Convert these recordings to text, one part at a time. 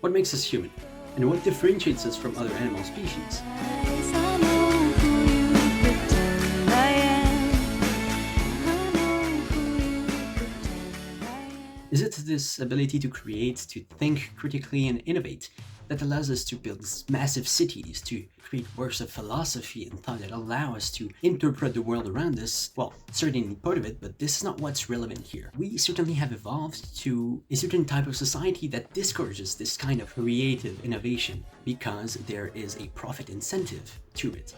What makes us human? And what differentiates us from other animal species? Is it this ability to create, to think critically and innovate that allows us to build massive cities, to create works of philosophy and thought that allow us to interpret the world around us? Well, certainly part of it, but this is not what's relevant here. We certainly have evolved to a certain type of society that discourages this kind of creative innovation because there is a profit incentive to it.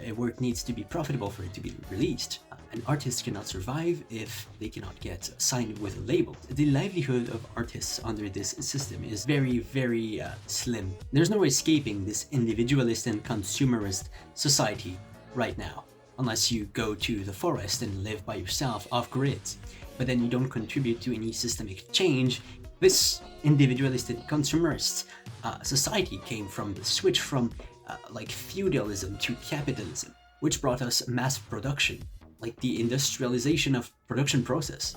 A work needs to be profitable for it to be released. An artist cannot survive if they cannot get signed with a label. The livelihood of artists under this system is very, very slim. There's no escaping this individualist and consumerist society right now, unless you go to the forest and live by yourself off-grid. But then you don't contribute to any systemic change. This individualistic consumerist society came from the switch from like feudalism to capitalism, which brought us mass production, like the industrialization of production process.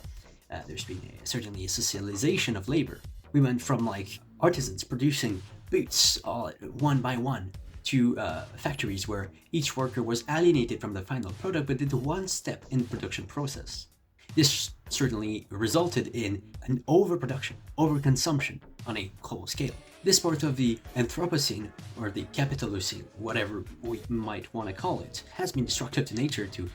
There's been certainly a socialization of labor. We went from like artisans producing boots all one by one to factories where each worker was alienated from the final product but did one step in the production process. This certainly resulted in an overproduction, overconsumption on a global scale. This part of the Anthropocene, or the Capitalocene, whatever we might want to call it, has been destructive to nature, to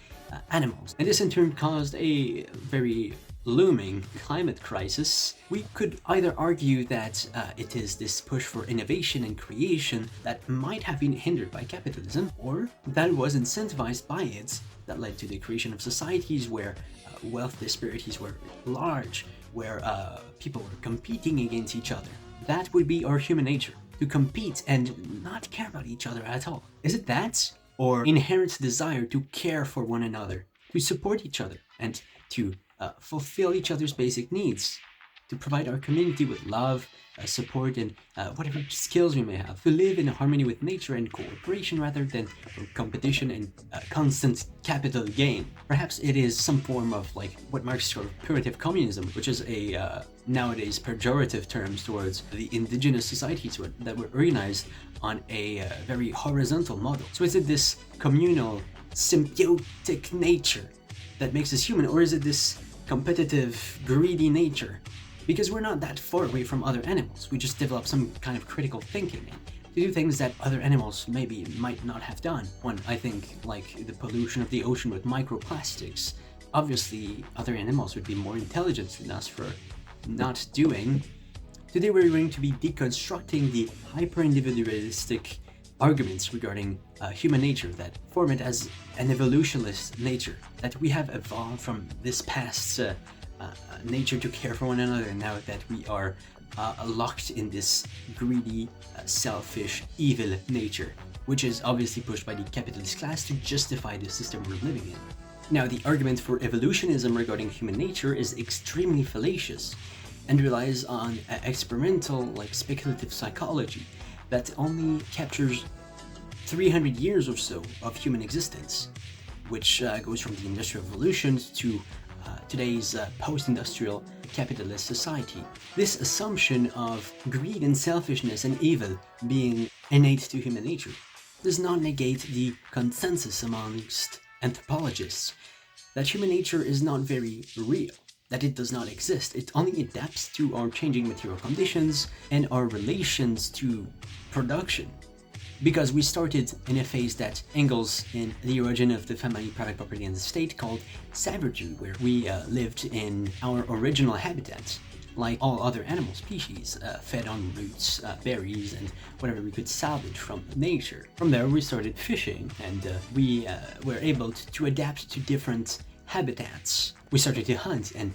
animals. And this in turn caused a very looming climate crisis. We could either argue that it is this push for innovation and creation that might have been hindered by capitalism, or that was incentivized by it that led to the creation of societies where wealth disparities were large, where people were competing against each other. That would be our human nature, to compete and not care about each other at all. Is it that? Or inherent desire to care for one another, to support each other, and to fulfill each other's basic needs, to provide our community with love, support, and whatever skills we may have, to live in harmony with nature and cooperation rather than competition and constant capital gain. Perhaps it is some form of like what Marx called primitive communism, which is a nowadays pejorative terms towards the indigenous societies that were organized on a very horizontal model. So is it this communal, symbiotic nature that makes us human, or is it this competitive, greedy nature? Because we're not that far away from other animals. We just develop some kind of critical thinking to do things that other animals maybe might not have done. One, I think, like the pollution of the ocean with microplastics. Obviously, other animals would be more intelligent than us for not doing. Today we're going to be deconstructing the hyper-individualistic arguments regarding human nature that form it as an evolutionist nature, that we have evolved from this past nature to care for one another, and now that we are locked in this greedy, selfish, evil nature, which is obviously pushed by the capitalist class to justify the system we're living in. Now, the argument for evolutionism regarding human nature is extremely fallacious and relies on experimental, like speculative psychology that only captures 300 years or so of human existence, which goes from the Industrial Revolution to today's post-industrial capitalist society. This assumption of greed and selfishness and evil being innate to human nature does not negate the consensus amongst anthropologists that human nature is not very real, that it does not exist. It only adapts to our changing material conditions and our relations to production. Because we started in a phase that Engels in The Origin of the Family, Private Property and the State called savagery, where we lived in our original habitats, like all other animal species, fed on roots, berries, and whatever we could salvage from nature. From there we started fishing, and we were able to adapt to different habitats. We started to hunt and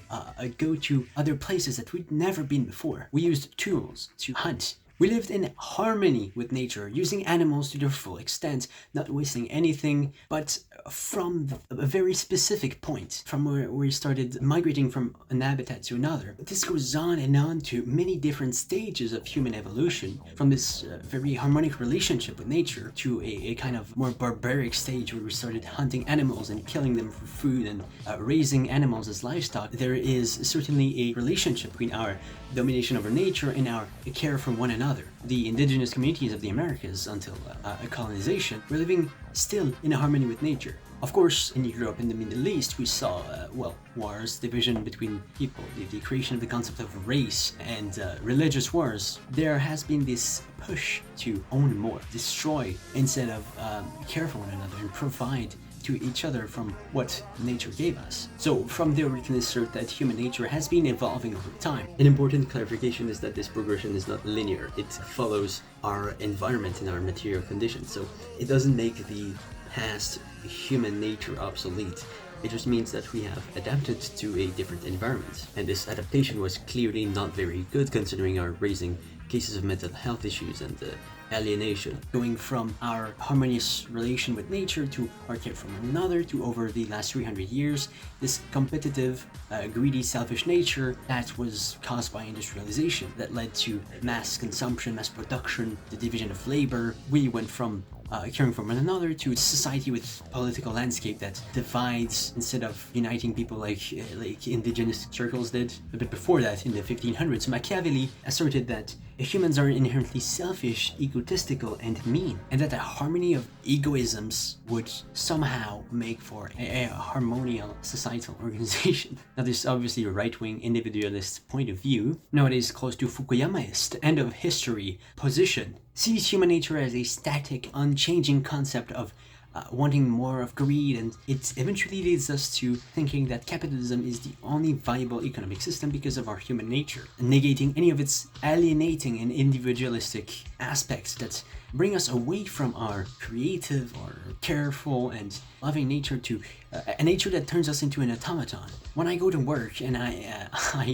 go to other places that we'd never been before. We used tools to hunt We lived in harmony with nature, using animals to their full extent, not wasting anything, but from a very specific point, from where we started migrating from an habitat to another. This goes on and on to many different stages of human evolution, from this very harmonic relationship with nature to a kind of more barbaric stage where we started hunting animals and killing them for food and raising animals as livestock. There is certainly a relationship between our domination over nature and our care for one another. The indigenous communities of the Americas until colonization were living still in harmony with nature. Of course, in Europe and the Middle East, we saw, wars, division between people, the creation of the concept of race and religious wars. There has been this push to own more, destroy, instead of care for one another and provide to each other from what nature gave us. So from there we can assert that human nature has been evolving over time. An important clarification is that this progression is not linear. It follows our environment and our material conditions. So it doesn't make the past human nature obsolete. It just means that we have adapted to a different environment. And this adaptation was clearly not very good considering our raising cases of mental health issues and alienation, going from our harmonious relation with nature to our care for one another to, over the last 300 years, this competitive, greedy, selfish nature that was caused by industrialization that led to mass consumption, mass production, the division of labor. We went from caring for one another to a society with political landscape that divides instead of uniting people like indigenous circles did. A bit before that, in the 1500s, Machiavelli asserted that humans are inherently selfish, egotistical, and mean, and that a harmony of egoisms would somehow make for a harmonious societal organization. Now, this is obviously a right-wing individualist point of view. Nowadays, close to Fukuyamaist end of history position, sees human nature as a static, unchanging concept of wanting more of greed, and it eventually leads us to thinking that capitalism is the only viable economic system because of our human nature, negating any of its alienating and individualistic aspects that bring us away from our creative or careful and loving nature to a nature that turns us into an automaton. When I go to work and I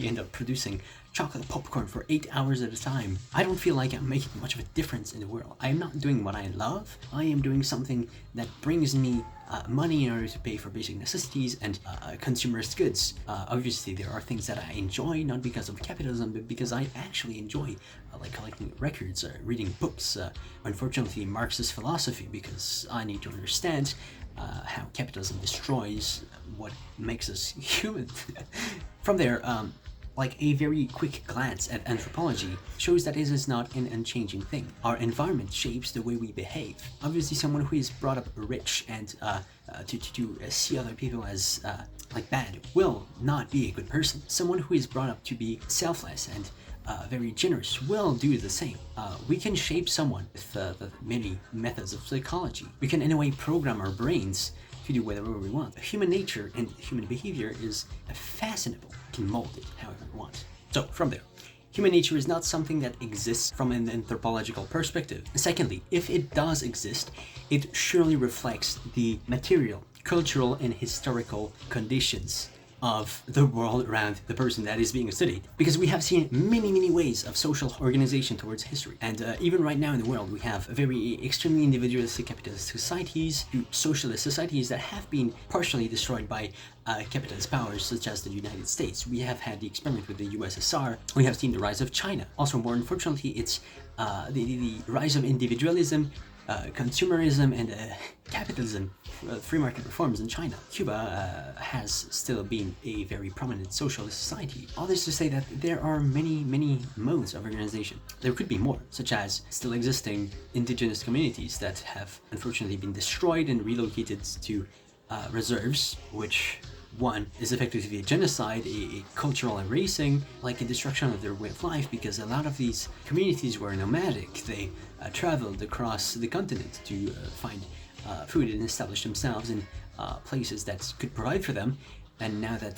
end up producing chocolate popcorn for 8 hours at a time, I don't feel like I'm making much of a difference in the world. I am not doing what I love. I am doing something that brings me money in order to pay for basic necessities and consumerist goods. Obviously, there are things that I enjoy, not because of capitalism, but because I actually enjoy like collecting records, reading books, unfortunately Marxist philosophy, because I need to understand how capitalism destroys what makes us human. From there, like a very quick glance at anthropology shows that it is not an unchanging thing. Our environment shapes the way we behave. Obviously, someone who is brought up rich and to see other people as like bad will not be a good person. Someone who is brought up to be selfless and very generous will do the same. We can shape someone with the many methods of psychology. We can in a way program our brains to do whatever we want. Human nature and human behavior is fascinable. We can mold it however we want. So from there, human nature is not something that exists from an anthropological perspective. Secondly, if it does exist, it surely reflects the material, cultural, and historical conditions of the world around the person that is being studied. Because we have seen many ways of social organization towards history. And even right now in the world, we have very extremely individualistic capitalist societies to socialist societies that have been partially destroyed by capitalist powers such as the United States. We have had the experiment with the USSR. We have seen the rise of China. Also, more unfortunately, it's the rise of individualism, consumerism, and capitalism, free market reforms in China. Cuba has still been a very prominent socialist society. All this to say that there are many modes of organization. There could be more, such as still existing indigenous communities that have unfortunately been destroyed and relocated to reserves, which one is effectively a genocide, a cultural erasing, like a destruction of their way of life, because a lot of these communities were nomadic. They traveled across the continent to find food and establish themselves in places that could provide for them. And now that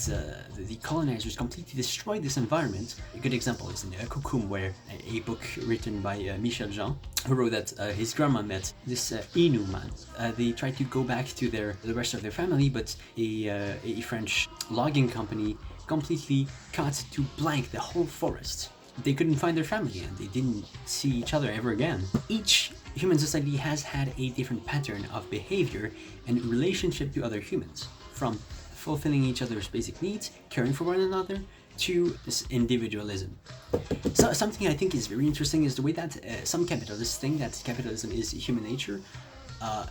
the colonizers completely destroyed this environment, a good example is in Kukum, where a book written by Michel Jean, who wrote that his grandma met this Innu man. They tried to go back to the rest of their family, but a French logging company completely cut to blank the whole forest. they couldn't find their family and they didn't see each other ever again. Each human society has had a different pattern of behavior and relationship to other humans, from fulfilling each other's basic needs, caring for one another, to this individualism. So something I think is very interesting is the way that some capitalists think that capitalism is human nature,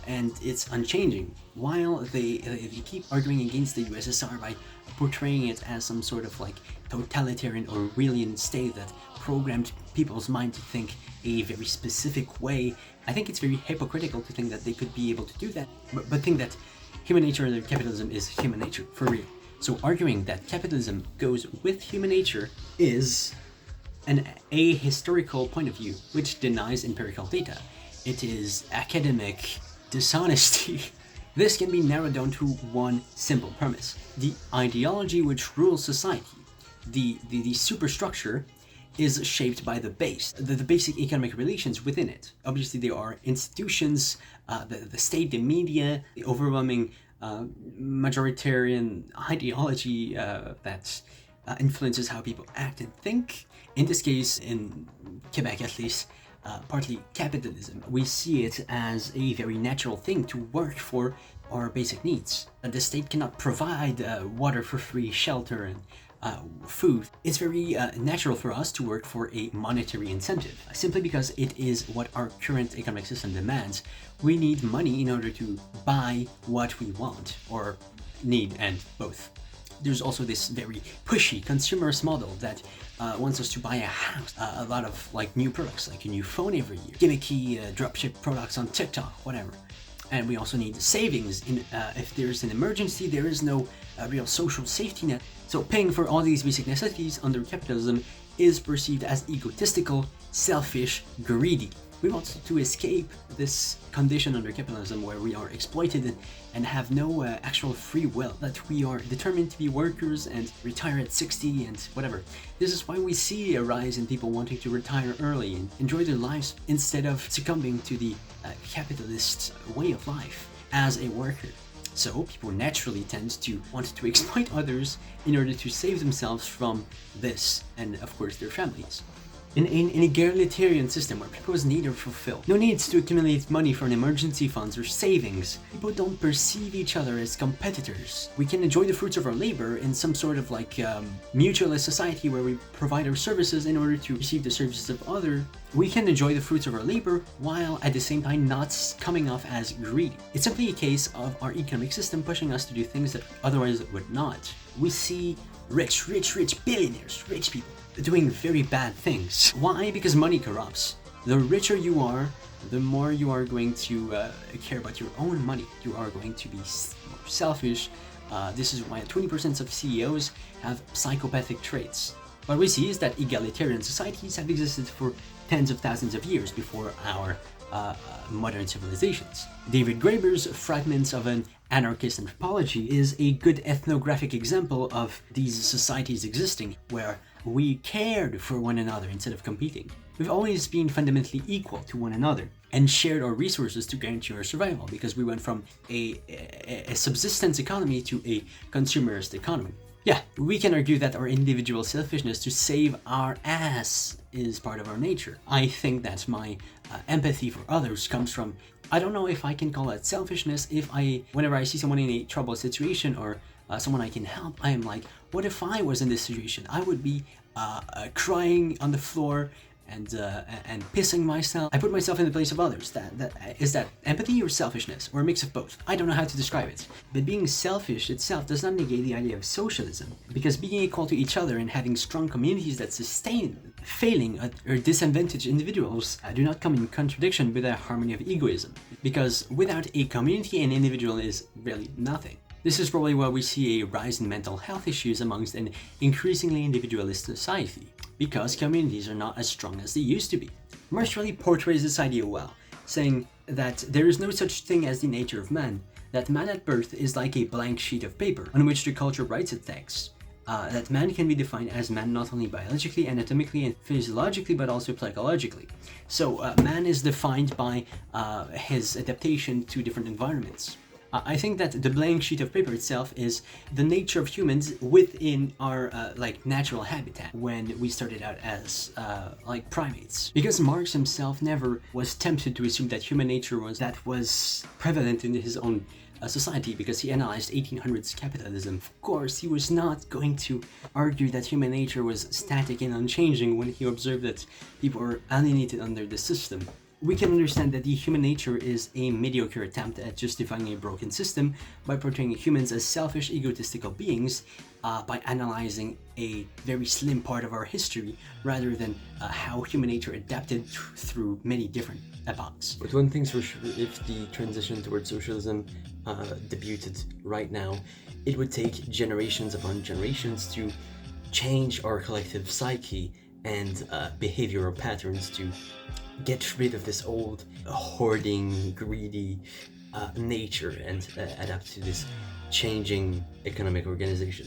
and it's unchanging, while they keep arguing against the USSR by portraying it as some sort of like totalitarian Orwellian state that programmed people's mind to think a very specific way. I think it's very hypocritical to think that they could be able to do that, but think that human nature and capitalism is human nature for real. So arguing that capitalism goes with human nature is an ahistorical point of view which denies empirical data. It is academic dishonesty. This can be narrowed down to one simple premise. The ideology which rules society, the superstructure, is shaped by the basic economic relations within it. Obviously, there are institutions, the state, the media, the overwhelming majoritarian ideology that influences how people act and think. In this case, in Quebec at least, partly capitalism. We see it as a very natural thing to work for our basic needs. The state cannot provide water for free, shelter, and food. It's very natural for us to work for a monetary incentive, simply because it is what our current economic system demands. We need money in order to buy what we want, or need, and both. There's also this very pushy consumerist model that wants us to buy a house, a lot of like new products, like a new phone every year, gimmicky dropship products on TikTok, whatever. And we also need savings. If there's an emergency, there is no real social safety net. So paying for all these basic necessities under capitalism is perceived as egotistical, selfish, greedy. We want to escape this condition under capitalism where we are exploited and have no actual free will, that we are determined to be workers and retire at 60 and whatever. This is why we see a rise in people wanting to retire early and enjoy their lives instead of succumbing to the capitalist way of life as a worker. So people naturally tend to want to exploit others in order to save themselves from this and, of course, their families. In an egalitarian system where people's needs are fulfilled, no needs to accumulate money for an emergency funds or savings, people don't perceive each other as competitors. We can enjoy the fruits of our labor in some sort of like mutualist society where we provide our services in order to receive the services of others. We can enjoy the fruits of our labor while at the same time not coming off as greedy. It's simply a case of our economic system pushing us to do things that otherwise would not. We see rich billionaires, rich people doing very bad things. Why? Because money corrupts. The richer you are, the more you are going to care about your own money. You are going to be more selfish. This is why 20% of CEOs have psychopathic traits. What we see is that egalitarian societies have existed for tens of thousands of years before our modern civilizations. David Graeber's Fragments of an Anarchist Anthropology is a good ethnographic example of these societies existing, where we cared for one another instead of competing. We've always been fundamentally equal to one another and shared our resources to guarantee our survival, because we went from a subsistence economy to a consumerist economy. Yeah, we can argue that our individual selfishness to save our ass is part of our nature. I think that my empathy for others comes from, I don't know if I can call it selfishness, whenever I see someone in a troubled situation or someone I can help, I am like, what if I was in this situation? I would be crying on the floor and pissing myself. I put myself in the place of others. Is that empathy or selfishness, or a mix of both? I don't know how to describe it. But being selfish itself does not negate the idea of socialism, because being equal to each other and having strong communities that sustain failing or disadvantaged individuals do not come in contradiction with a harmony of egoism, because without a community, an individual is really nothing. This is probably why we see a rise in mental health issues amongst an increasingly individualist society, because communities are not as strong as they used to be. Marx really portrays this idea well, saying that there is no such thing as the nature of man, that man at birth is like a blank sheet of paper on which the culture writes its text, that man can be defined as man not only biologically, anatomically, and physiologically, but also psychologically. So man is defined by his adaptation to different environments. I think that the blank sheet of paper itself is the nature of humans within our like natural habitat when we started out as like primates. Because Marx himself never was tempted to assume that human nature was prevalent in his own society, because he analyzed 1800s capitalism. Of course, he was not going to argue that human nature was static and unchanging when he observed that people were alienated under the system. We can understand that the human nature is a mediocre attempt at justifying a broken system by portraying humans as selfish, egotistical beings by analyzing a very slim part of our history rather than how human nature adapted through many different epochs. But one thing's for sure, if the transition towards socialism debuted right now, it would take generations upon generations to change our collective psyche and behavioral patterns to get rid of this old hoarding, greedy nature and adapt to this changing economic organization.